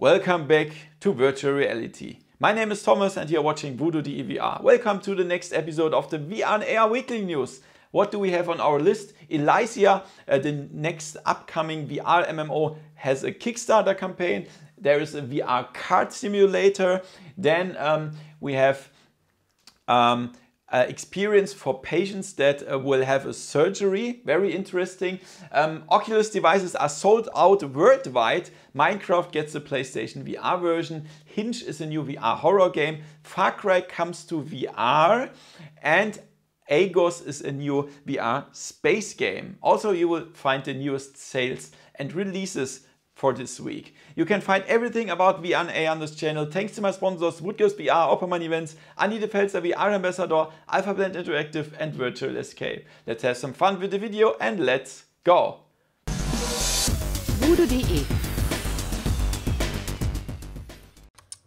Welcome back to virtual reality. My name is Thomas and you're watching VoodooDE VR. Welcome to the next episode of the VR and AR Weekly News. What do we have on our list? Ilysia, the next upcoming VR MMO, has a Kickstarter campaign. There is a VR kart simulator. Then we have experience for patients that will have a surgery. Very interesting. Oculus devices are sold out worldwide. Minecraft gets a PlayStation VR version. Hinge is a new VR horror game. FarCry comes to VR. And Agos is a new VR space game. Also, you will find the newest sales and releases for this week. You can find everything about VR and AR on this channel thanks to my sponsors Woodgirls VR, Opperman Events, Annie de Pelzer VR Ambassador, Alpha Blend Interactive and Virtual Escape. Let's have some fun with the video and let's go! VoodooDE.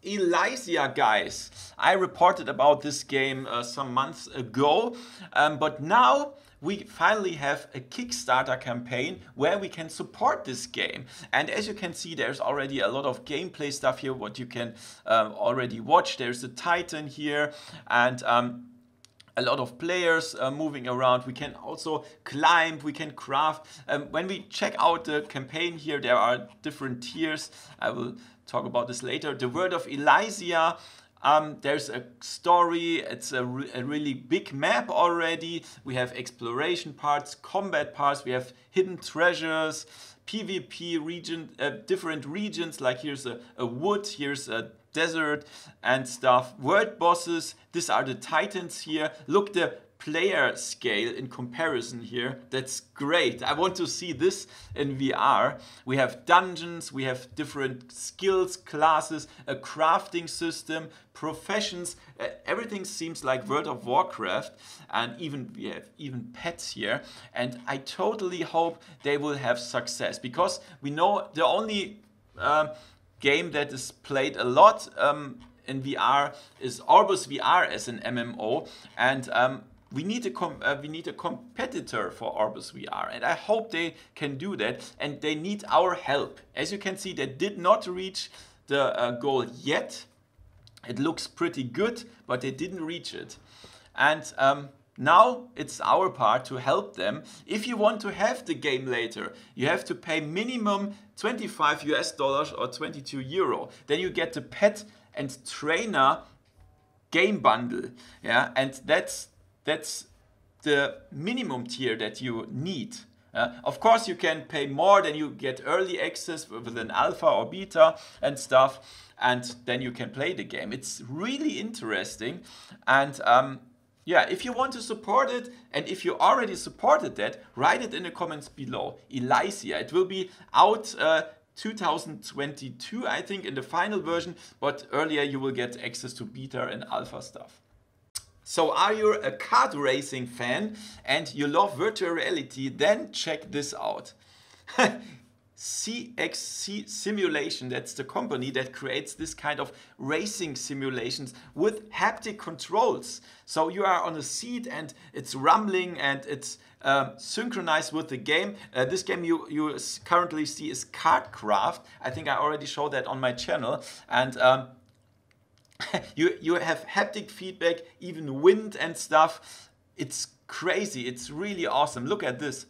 Ilysia, guys. I reported about this game some months ago, but now we finally have a Kickstarter campaign where we can support this game. And as you can see, there's already a lot of gameplay stuff here, what you can already watch. There's a Titan here and a lot of players moving around. We can also climb, we can craft. When we check out the campaign here, there are different tiers. I will talk about this later. The World of Ilysia. There's a story, it's a really big map already. We have exploration parts, combat parts, we have hidden treasures, PvP region, different regions, like here's a wood, here's a desert and stuff. World bosses, these are the Titans here. Look, the player scale in comparison here, that's great. I want to see this in VR. We have dungeons, we have different skills, classes, a crafting system, professions. Everything seems like World of Warcraft, and we have even pets here. And I totally hope they will have success, because we know the only game that is played a lot in VR is Orbus VR as an MMO, and we need a competitor for Orbus VR, and I hope they can do that, and they need our help. As you can see, they did not reach the goal yet. It looks pretty good, but they didn't reach it. And now it's our part to help them. If you want to have the game later, you have to pay minimum $25 US or 22 euro. Then you get the pet and trainer game bundle. Yeah, and that's the minimum tier that you need. Of course, you can pay more, then you get early access with an alpha or beta and stuff, and then you can play the game. It's really interesting, and yeah, if you want to support it, and if you already supported that, write it in the comments below. Ilysia, it will be out 2022, I think, in the final version, but earlier you will get access to beta and alpha stuff. So are you a kart racing fan and you love virtual reality, then check this out. CXC Simulation, that's the company that creates this kind of racing simulations with haptic controls. So you are on a seat and it's rumbling and it's synchronized with the game. This game you currently see is KartCraft. I think I already showed that on my channel. And you have haptic feedback, even wind and stuff. It's crazy. It's really awesome. Look at this.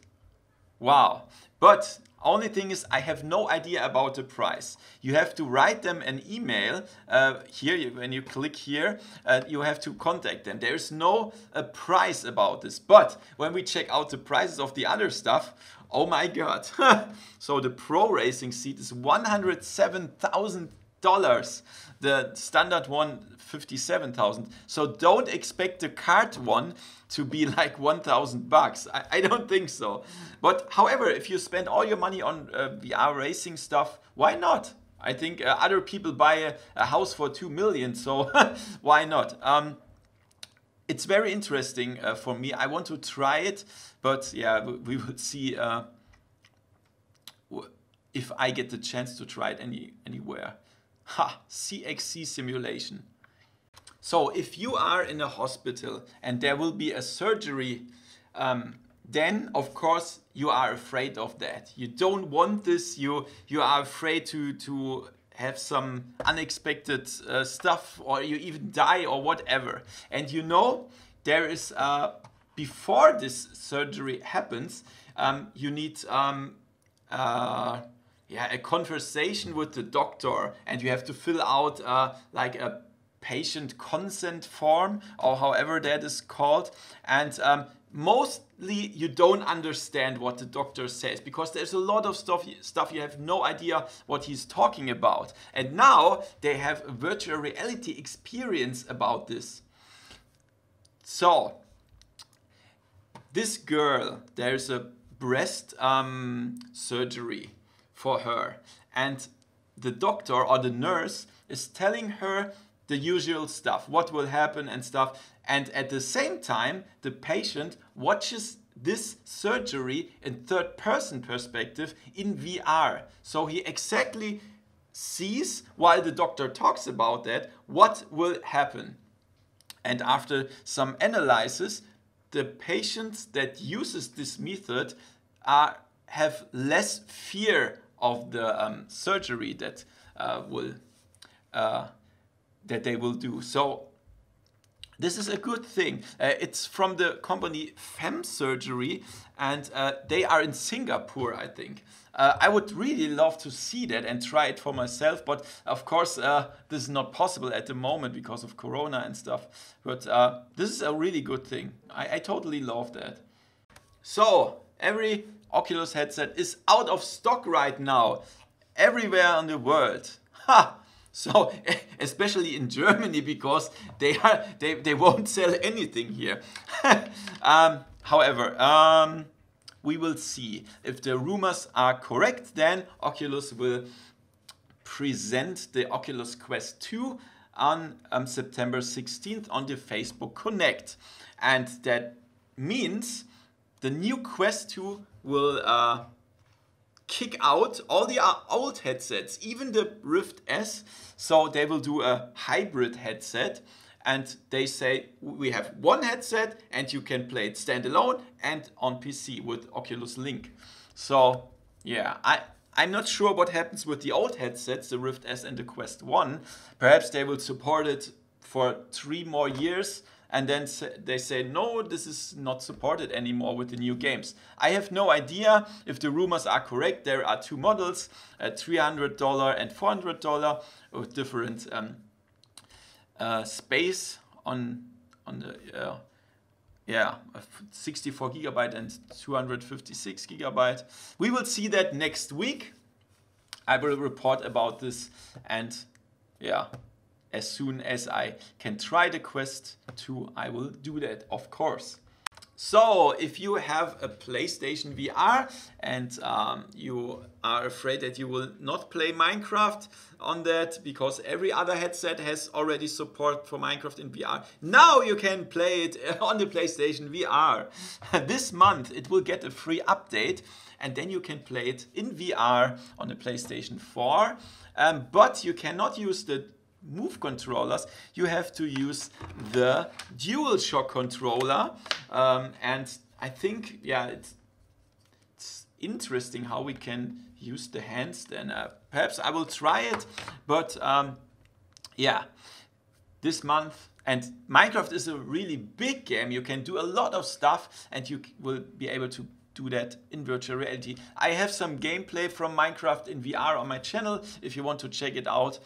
Wow. But only thing is, I have no idea about the price. You have to write them an email. Here, when you click here, you have to contact them. There's no price about this. But when we check out the prices of the other stuff, oh my God. So the pro racing seat is $107,000. The standard one, $57,000. So don't expect the kart one to be like 1,000 bucks. I don't think so. But however, if you spend all your money on VR racing stuff, why not? I think other people buy a house for 2 million, so why not? It's very interesting for me. I want to try it, but yeah, we will see if I get the chance to try it anywhere. Ha! CXC Simulation. So if you are in a hospital and there will be a surgery, then of course you are afraid of that. You don't want this. You are afraid to have some unexpected stuff, or you even die or whatever. And you know, there is, before this surgery happens, you need a conversation with the doctor, and you have to fill out like a patient consent form, or however that is called. And mostly you don't understand what the doctor says, because there's a lot of stuff you have no idea what he's talking about. And now they have a virtual reality experience about this. So this girl, there's a breast surgery for her, and the doctor or the nurse is telling her the usual stuff, what will happen and stuff. And at the same time, the patient watches this surgery in third-person perspective in VR. So he exactly sees, while the doctor talks about that, what will happen. And after some analysis, the patients that uses this method have less fear of the surgery that they will do. So this is a good thing. It's from the company Fem Surgery, and they are in Singapore, I think. I would really love to see that and try it for myself, but of course this is not possible at the moment because of Corona and stuff. But this is a really good thing. I totally love that. So every Oculus headset is out of stock right now, everywhere in the world. Ha! So especially in Germany, because they won't sell anything here. However, we will see. If the rumors are correct, then Oculus will present the Oculus Quest 2 on September 16th on the Facebook Connect. And that means the new Quest 2 will kick out all the old headsets, even the Rift S. So they will do a hybrid headset, and they say we have one headset and you can play it standalone and on PC with Oculus Link. So yeah, I'm not sure what happens with the old headsets, the Rift S and the Quest 1. Perhaps they will support it for 3 more years, and then they say, no, this is not supported anymore with the new games. I have no idea if the rumors are correct. There are 2 models, $300 and $400, with different space on the 64 gigabyte and 256 gigabyte. We will see that next week. I will report about this, and yeah, as soon as I can try the Quest 2, I will do that, of course. So if you have a PlayStation VR and you are afraid that you will not play Minecraft on that because every other headset has already support for Minecraft in VR, now you can play it on the PlayStation VR. This month it will get a free update, and then you can play it in VR on the PlayStation 4. But you cannot use the Move controllers. You have to use the DualShock controller, and I think, yeah, it's interesting how we can use the hands then. Perhaps I will try it, but yeah, this month. And Minecraft is a really big game. You can do a lot of stuff, and you will be able to do that in virtual reality. I have some gameplay from Minecraft in VR on my channel if you want to check it out.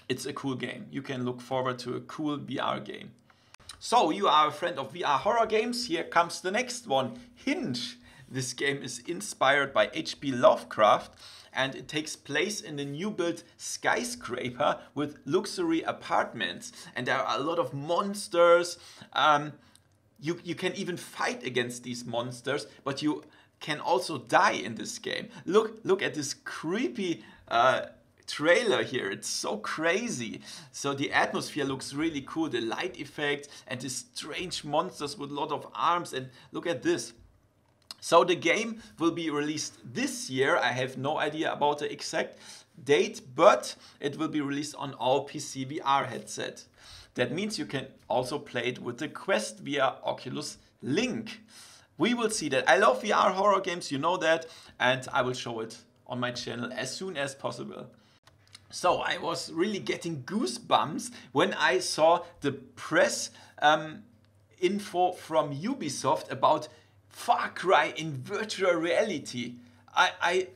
It's a cool game. You can look forward to a cool VR game. So you are a friend of VR horror games. Here comes the next one, Hinge. This game is inspired by H.P. Lovecraft, and it takes place in a new built skyscraper with luxury apartments. And there are a lot of monsters. You can even fight against these monsters, but you can also die in this game. Look at this creepy trailer here. It's so crazy. So the atmosphere looks really cool, the light effect, and these strange monsters with a lot of arms. And look at this. So the game will be released this year. I have no idea about the exact date, but it will be released on all PC VR headsets. That means you can also play it with the Quest via Oculus Link. We will see that. I love VR horror games, you know that, and I will show it on my channel as soon as possible. So I was really getting goosebumps when I saw the press info from Ubisoft about FarCry in virtual reality. I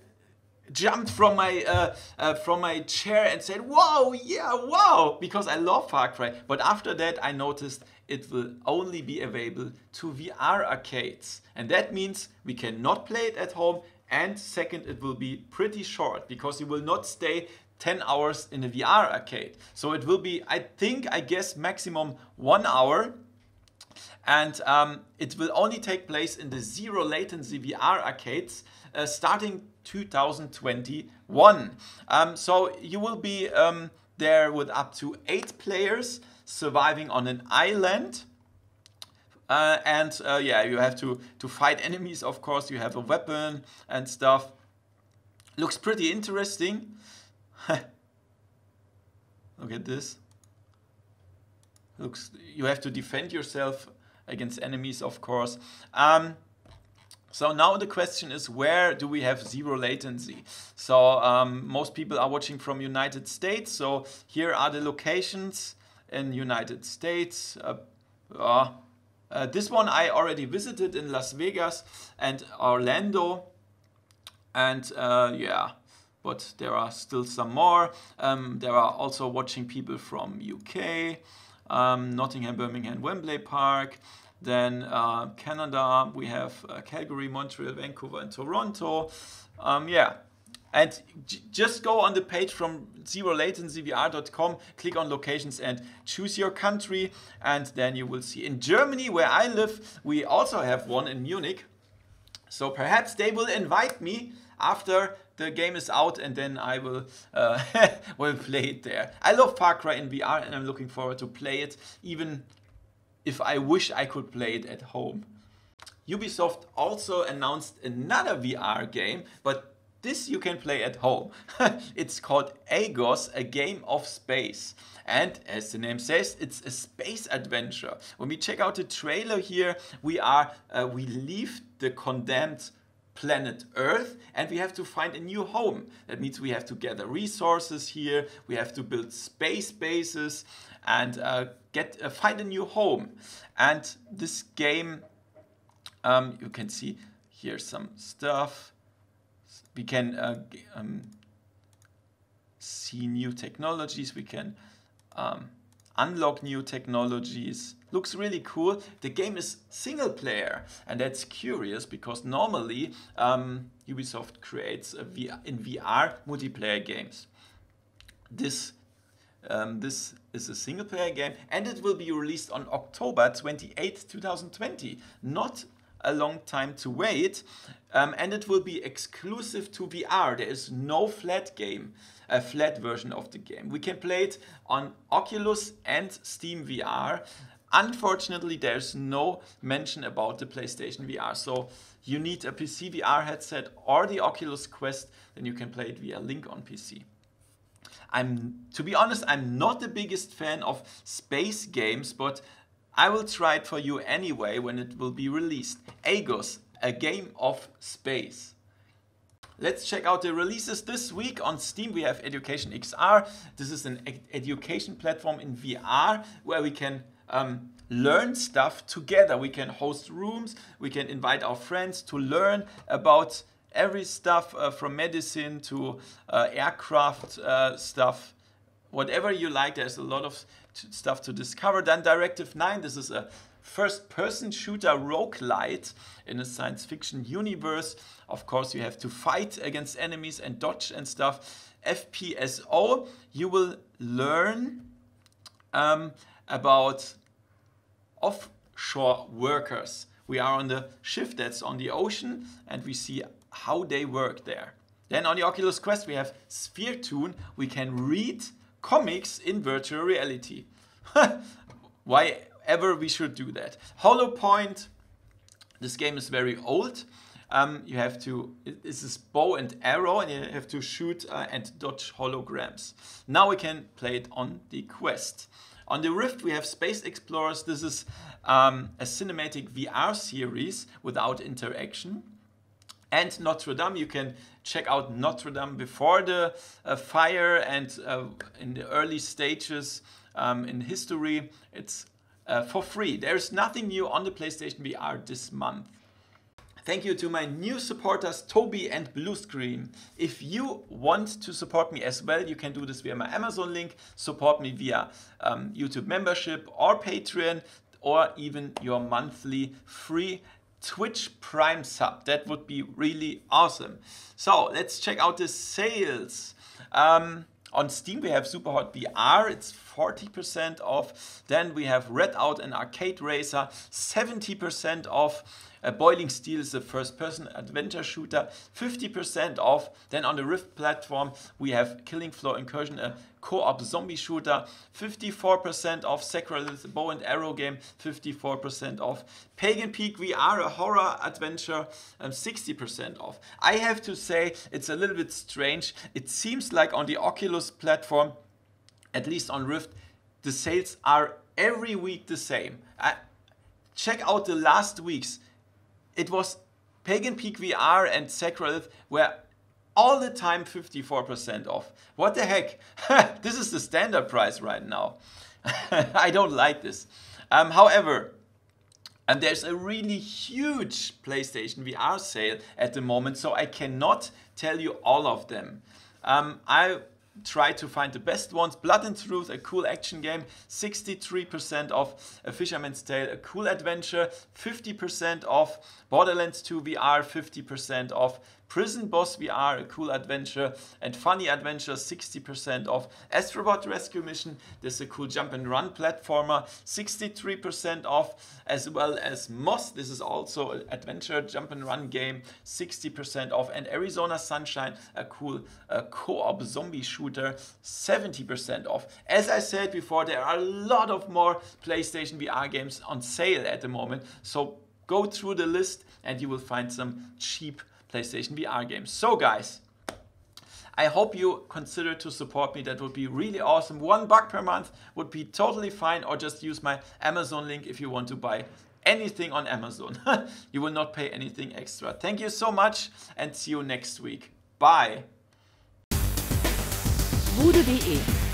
jumped from my chair and said, "Wow, yeah, wow!" because I love FarCry. But after that, I noticed it will only be available to VR arcades, and that means we cannot play it at home. And second, it will be pretty short because you will not stay 10 hours in a VR arcade. So it will be, I guess, maximum 1 hour. And it will only take place in the zero latency VR arcades starting 2021. So you will be there with up to 8 players surviving on an island. Yeah, you have to fight enemies, of course. You have a weapon and stuff. Looks pretty interesting. Look at this. You have to defend yourself against enemies, of course. So now the question is, where do we have zero latency? So most people are watching from United States. So here are the locations in United States. This one I already visited in Las Vegas and Orlando. And yeah, but there are still some more. There are also watching people from UK, Nottingham, Birmingham, Wembley Park. Then Canada, we have Calgary, Montreal, Vancouver, and Toronto. Yeah, and just go on the page from zerolatencyvr.com, click on locations and choose your country. And then you will see in Germany, where I live, we also have one in Munich. So perhaps they will invite me after the game is out, and then I will play it there. I love FarCry in VR, and I'm looking forward to play it, even if I wish I could play it at home. Ubisoft also announced another VR game, but this you can play at home. It's called Agos, a game of space. And as the name says, it's a space adventure. When we check out the trailer here, we leave the condemned planet Earth and we have to find a new home. That means we have to gather resources here, we have to build space bases and find a new home. And this game, you can see here some stuff. We can see new technologies, we can unlock new technologies. Looks really cool. The game is single player, and that's curious because normally Ubisoft creates in VR multiplayer games. This is a single player game, and it will be released on October 28, 2020. Not a long time to wait, and it will be exclusive to VR. There is no flat version of the game. We can play it on Oculus and Steam VR. Unfortunately, there's no mention about the PlayStation VR, so you need a PC VR headset or the Oculus Quest, then you can play it via link on PC. To be honest, I'm not the biggest fan of space games, but I will try it for you anyway when it will be released. Agos, a game of space. Let's check out the releases this week. On Steam we have Education XR. This is an education platform in VR where we can learn stuff together. We can host rooms, we can invite our friends to learn about every stuff from medicine to aircraft stuff. Whatever you like, there's a lot of stuff to discover. Then Directive 9, this is a first-person shooter roguelite in a science fiction universe. Of course, you have to fight against enemies and dodge and stuff. FPSO, you will learn about offshore workers. We are on the ship that's on the ocean and we see how they work there. Then on the Oculus Quest we have Sphere Tune. We can read comics in virtual reality. Why ever we should do that. Hollow Point, this game is very old. You have to, it's this bow and arrow and you have to shoot and dodge holograms. Now we can play it on the Quest. On the Rift we have Space Explorers. This is a cinematic VR series without interaction. and Notre Dame. You can check out Notre Dame before the fire and in the early stages in history. It's for free. There's nothing new on the PlayStation VR this month. Thank you to my new supporters, Toby and Bluescreen. If you want to support me as well, you can do this via my Amazon link, support me via YouTube membership or Patreon, or even your monthly free Twitch Prime sub. That would be really awesome. So let's check out the sales. On Steam we have Superhot VR, it's 40% off. Then we have Redout and Arcade Racer, 70% off. Boiling Steel is a first-person adventure shooter, 50% off. Then on the Rift platform we have Killing Floor Incursion, a co-op zombie shooter, 54% off. Sacralith, a bow and arrow game, 54% off. Pagan Peak VR, a horror adventure, 60% off. I have to say it's a little bit strange. It seems like on the Oculus platform, at least on Rift, the sales are every week the same. Check out the last weeks. It was Pagan Peak VR and Sacralith were all the time 54% off. What the heck? This is the standard price right now. I don't like this. However, there's a really huge PlayStation VR sale at the moment, so I cannot tell you all of them. I try to find the best ones. Blood and Truth, a cool action game, 63% off. A Fisherman's Tale, a cool adventure, 50% off. Borderlands 2 VR, 50% off. Prison Boss VR, a cool adventure and funny adventure, 60% off. Astrobot Rescue Mission, this is a cool jump and run platformer, 63% off, as well as Moss, this is also an adventure jump and run game, 60% off. And Arizona Sunshine, a cool co-op zombie shooter, 70% off. As I said before, there are a lot of more PlayStation VR games on sale at the moment, so go through the list and you will find some cheap PlayStation VR games. So guys, I hope you consider to support me. That would be really awesome. $1 per month would be totally fine, or just use my Amazon link if you want to buy anything on Amazon. You will not pay anything extra. Thank you so much and see you next week. Bye. VoodooDE